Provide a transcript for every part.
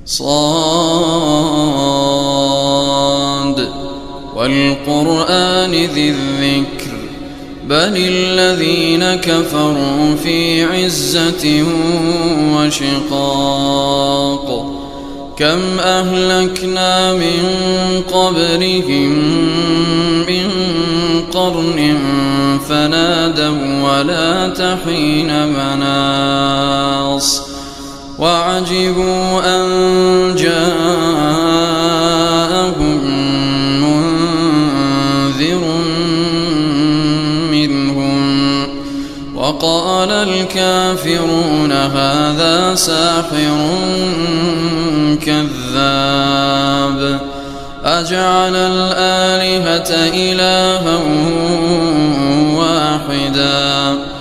صاد والقرآن ذي الذكر بل الذين كفروا في عزة وشقاق كم أهلكنا من قبلهم من قرن فنادوا ولا تحين مناص وعجبوا أن جاءهم منذر منهم وقال الكافرون هذا ساحر كذاب أجعل الآلهة إلها واحدا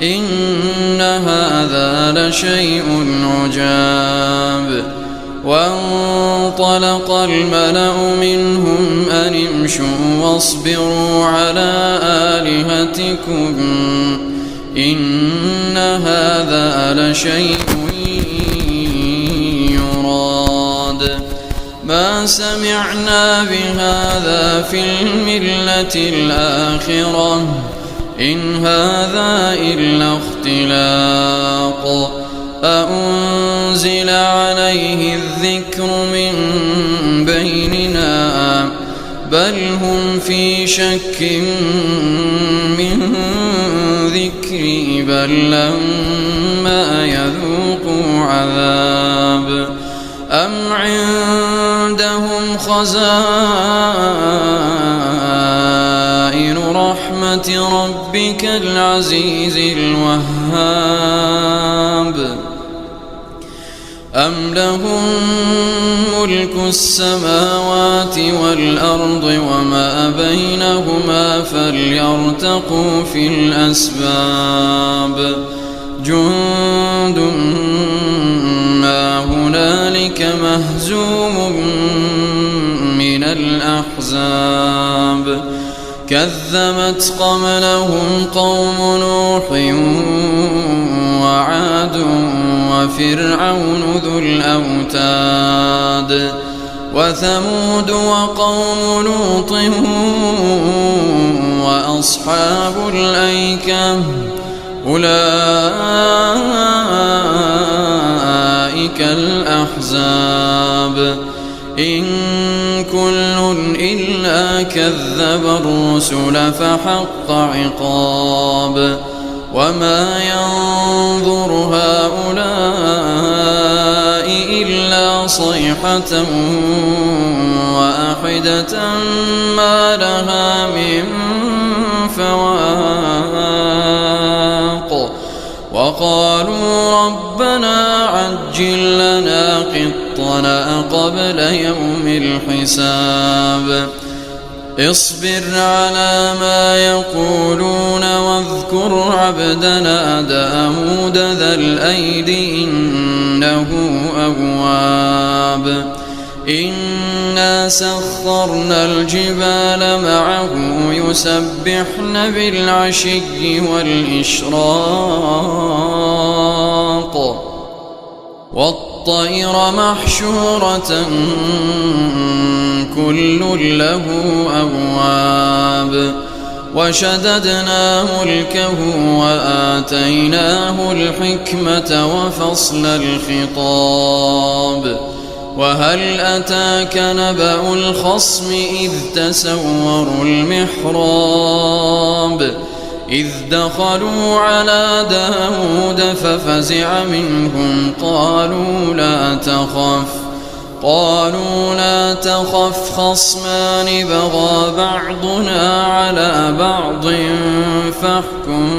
إن هذا لشيء عجاب وانطلق الملأ منهم أن امشوا واصبروا على آلهتكم إن هذا لشيء يراد ما سمعنا بهذا في الملة الآخرة إن هذا إلا اختلاق أأنزل عليه الذكر من بيننا بل هم في شك من ذكري بل لما يذوقوا عذاب أم عندهم خزائن رحمة ربك العزيز الوهاب أم لهم ملك السماوات والأرض وما بينهما فليرتقوا في الأسباب جند ما هنالك مهزوم من الأحزاب كذبت قبلهم قوم نوح وعاد وفرعون ذو الأوتاد وثمود وقوم لوط وأصحاب الأيكة أولئك الأحزاب إن كل إلا كذب الرسل فحق عقاب وما ينظر هؤلاء إلا صيحة واحدة ما لها من فواق وقالوا ربنا عجل لنا قطنا قبل يوم الحساب اصبر على ما يقولون واذكر عبدنا داود ذا الأيد إنه أواب إنا سخرنا الجبال معه يسبحن بالعشي والإشراق والطير محشورة كل له أواب وشددنا ملكه وآتيناه الحكمة وفصل الخطاب وهل أتاك نبأ الخصم إذ تسوروا المحراب إذ دخلوا على داود ففزع منهم قالوا لا تخف خصمان بغى بعضنا على بعض فاحكم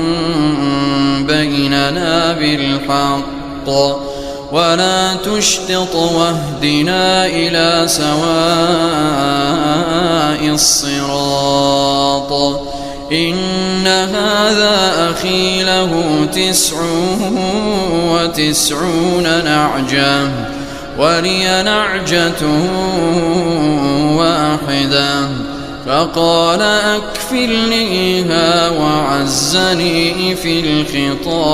بيننا بالحق ولا تشطط واهدنا إلى سواء الصراط إن هذا أخي له 99 نعجة ولي نعجة واحدة فقال أكفلنيها وعزني في الخطاب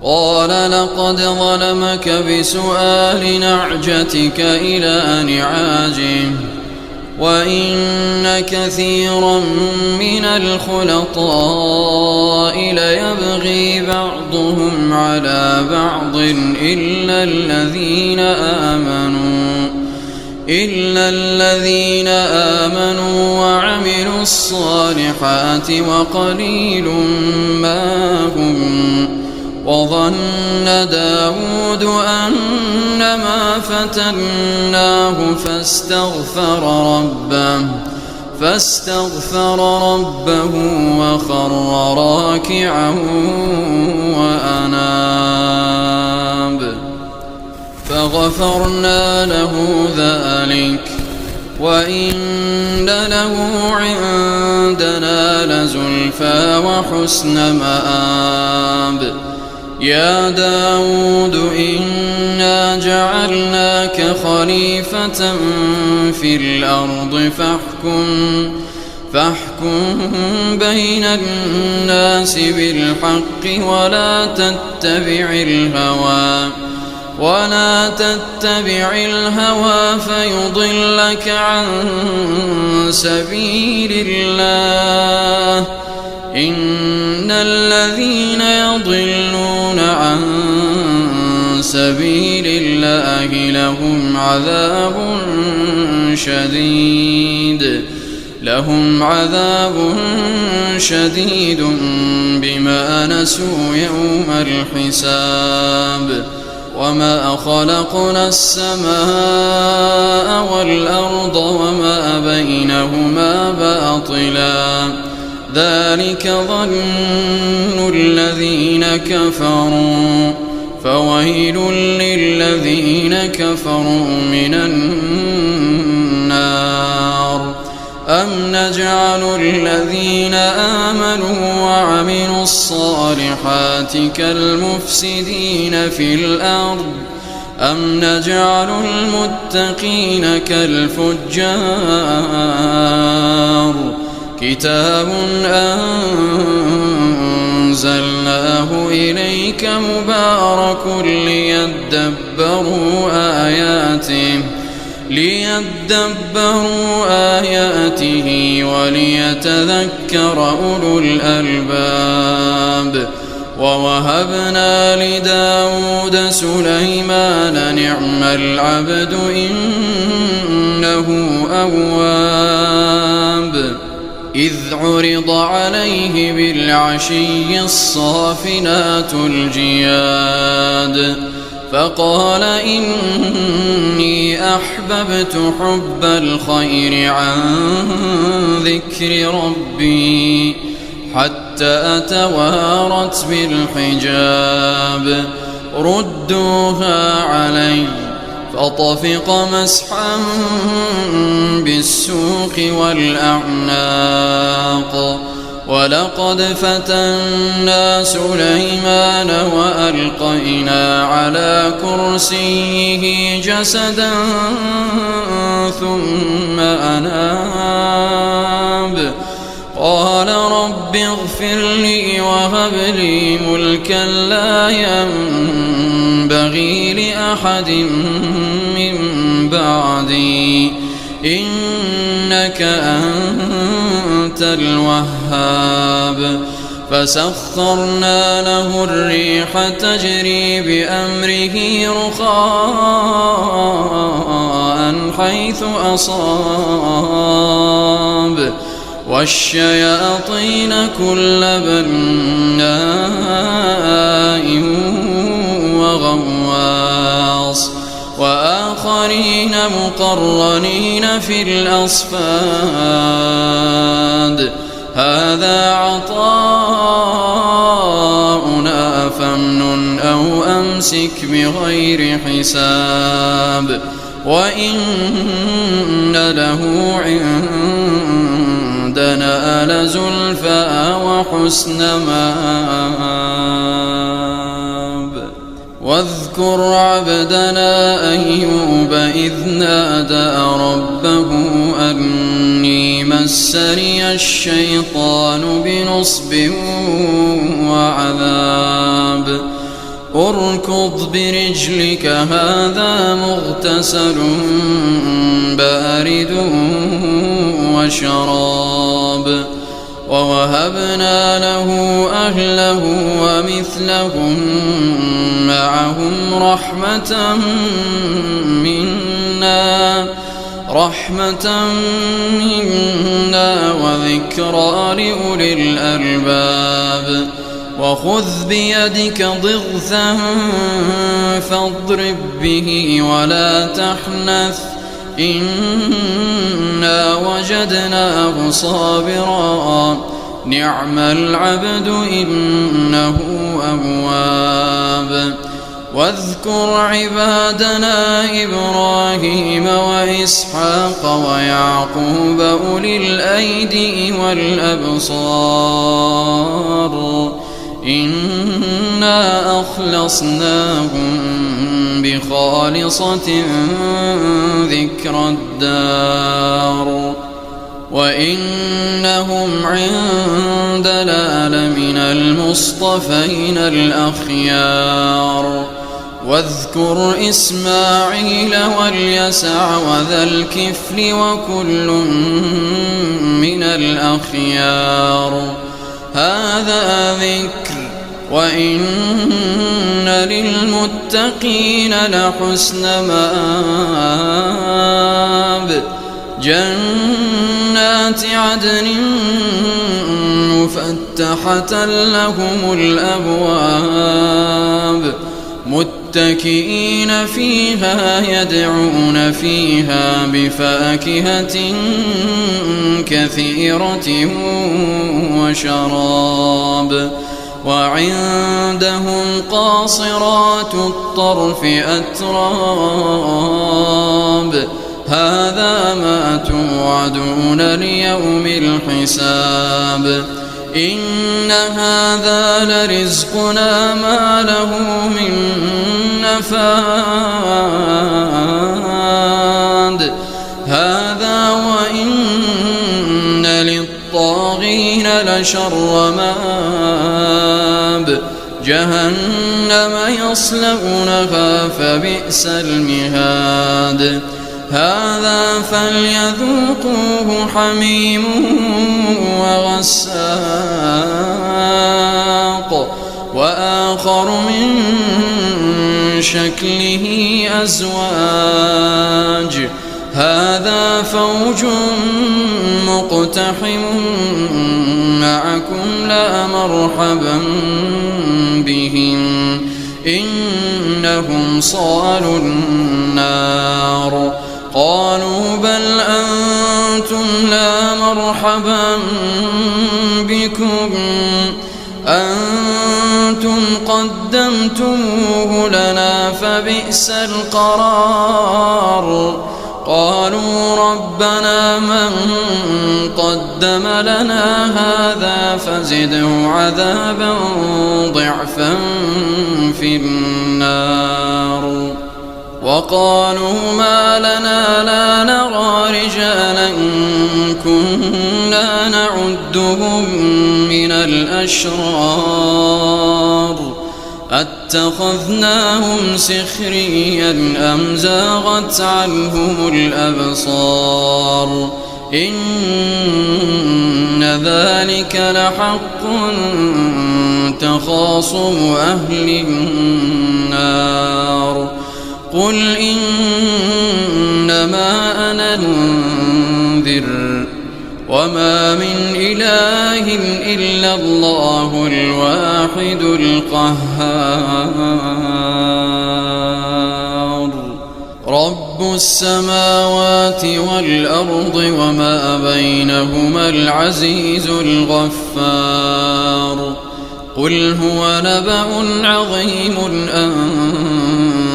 قال لقد ظلمك بسؤال نعجتك إلى نعاجه وإن كثيرا من الخلطاء ليبغي بعضهم على بعض إلا الذين آمنوا وعملوا الصالحات وقليل ما هم. وظن داود أنما فتناه فاستغفر ربه وخر راكعا وأناب فغفرنا له ذلك وإن له عندنا لزلفى وحسن مآب. يا داود إنا جعلناك خليفة في الأرض فاحكم بين الناس بالحق ولا تتبع الهوى فيضلك عن سبيل الله. إن الذين يضلون عن سبيل الله لهم عذاب شديد بما نسوا يوم الحساب. وما خلقنا السماء والأرض وما بينهما باطلا ذلك ظن الذين كفروا فويل للذين كفروا من النار. أم نجعل الذين آمنوا وعملوا الصالحات كالمفسدين في الأرض أم نجعل المتقين كالفجار. كتاب أنزلناه إليك مبارك ليدبروا آياته وليتذكر أولو الألباب. ووهبنا لداود سليمان نعم العبد إنه أواب. إذ عرض عليه بالعشي الصافنات الجياد فقال إني أحببت حب الخير عن ذكر ربي حتى أتوارت بالحجاب. ردوها علي فطفق مسحا بالسوق والأعناق. ولقد فتنا سليمان وألقينا على كرسيه جسدا ثم أناب. قال رب اغفر لي وهب لي ملكا لا ينبغي لأحد من بعدي إنك أنت الوهاب. فسخرنا له الريح تجري بأمره رخاء حيث أصاب والشياطين كل بناء وغواص وآخرين مقرنين في الأصفاد. هذا عطاؤنا فامنن أو أمسك بغير حساب. وإن له عندنا لزلفى وحسن مآب. واذكر عبدنا أيوب إذ نادى ربه أني مسني الشيطان بنصب وعذاب. اركض برجلك هذا مغتسل بارد وشراب ووهبنا له أهله ومثلهم معهم رحمة منا وذكرى لأولي الألباب وخذ بيدك ضغثا فاضرب به ولا تحنث إنا وجدناه صابرا نعم العبد إنه أواب واذكر عبادنا إبراهيم وإسحاق ويعقوب أولي الأيدي والأبصار إنا أخلصناهم بخالصة ذكر الدار وإنهم عندنا لمن المصطفين الأخيار واذكر إسماعيل واليسع وذا الكفل وكل من الأخيار هذا ذكر وإن للمتقين لحسن مآب جنات عدن مفتحة لهم الأبواب متكئين فيها يدعون فيها بفاكهة كثيرة وشراب وعندهم قاصرات الطرف أتراب هذا ما توعدون ليوم الحساب إن هذا لرزقنا ما له من نفاد هذا وإن للطاغين لشر مآب جهنم يصلونها فبئس المهاد هذا فليذوقوه حميم وغساق وآخر من شكله أزواج هذا فوج مقتحم معكم لا مرحبا بهم إنهم صالوا النار قالوا بل أنتم لا مرحبا بكم أنتم قدمتموه لنا فبئس القرار قالوا ربنا من قدم لنا هذا فزده عذابا ضعفا في النار وقالوا ما لنا لا نرى رجالا كنا نعدهم من الأشرار أتخذناهم سخريا أم زاغت عنهم الأبصار إن ذلك لحق تخاصم أهل النار قل إنما أنا منذر وما من إله إلا الله الواحد القهار رب السماوات والأرض وما بينهما العزيز الغفار قل هو نبأ عظيم أنتم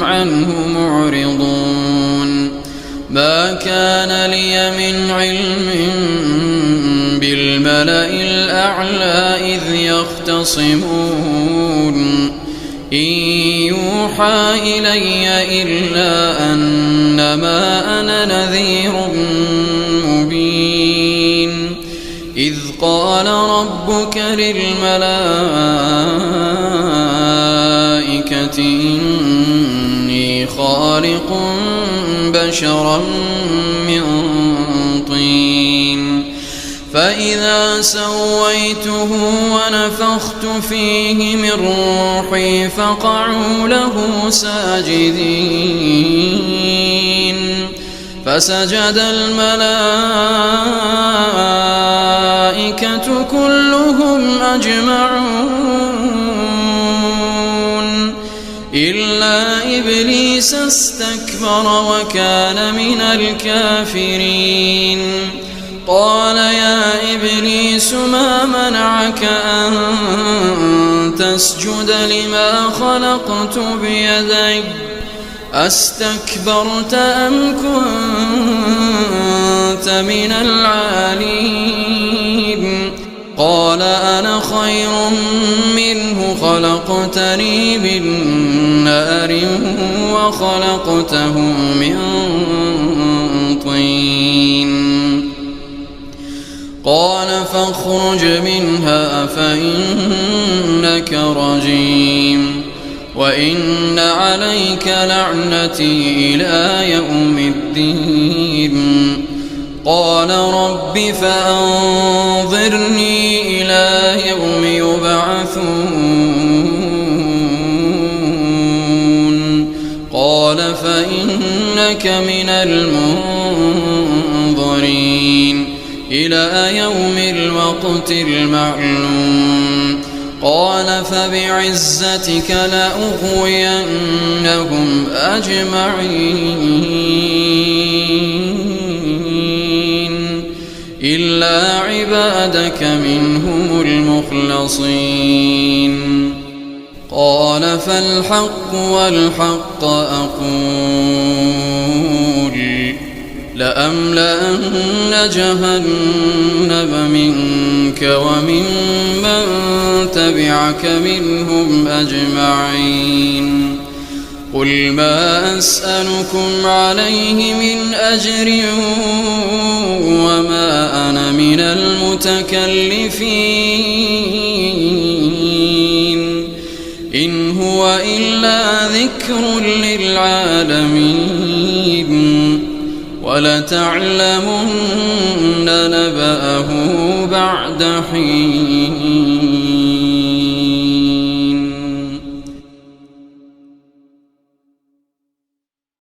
عنه معرضون ما كان لي من علم بالملأ الأعلى إذ يختصمون إن يوحى إلي إلا أنما أنا نذير مبين إذ قال ربك للملائكة إني خالق بشرا من طين فإذا سويته ونفخت فيه من روحي فقعوا له ساجدين فسجد الملائكة كلهم أجمعون إلا إبليس استكبر وكان من الكافرين قال يا إبليس ما منعك أن تسجد لما خلقت بيدي أستكبرت أم كنت من العالين قال أنا خير منه خلقتني من نار وخلقته من طين قال فاخرج منها فإنك رجيم وإن عليك لعنتي إلى يوم الدين قال رب فأنظرني إلى يوم يبعثون قال فإنك من المنظرين إلى يوم الوقت المعلوم قال فبعزتك لأغوينهم أجمعين إلا عبادك منهم المخلصين قال فالحق والحق أقول لأملأن جهنم منك وممن تبعك منهم أجمعين قل ما أسألكم عليه من أجر وما أنا من المتكلفين إن هو إلا ذكر للعالمين ولتعلمن نبأه بعد حين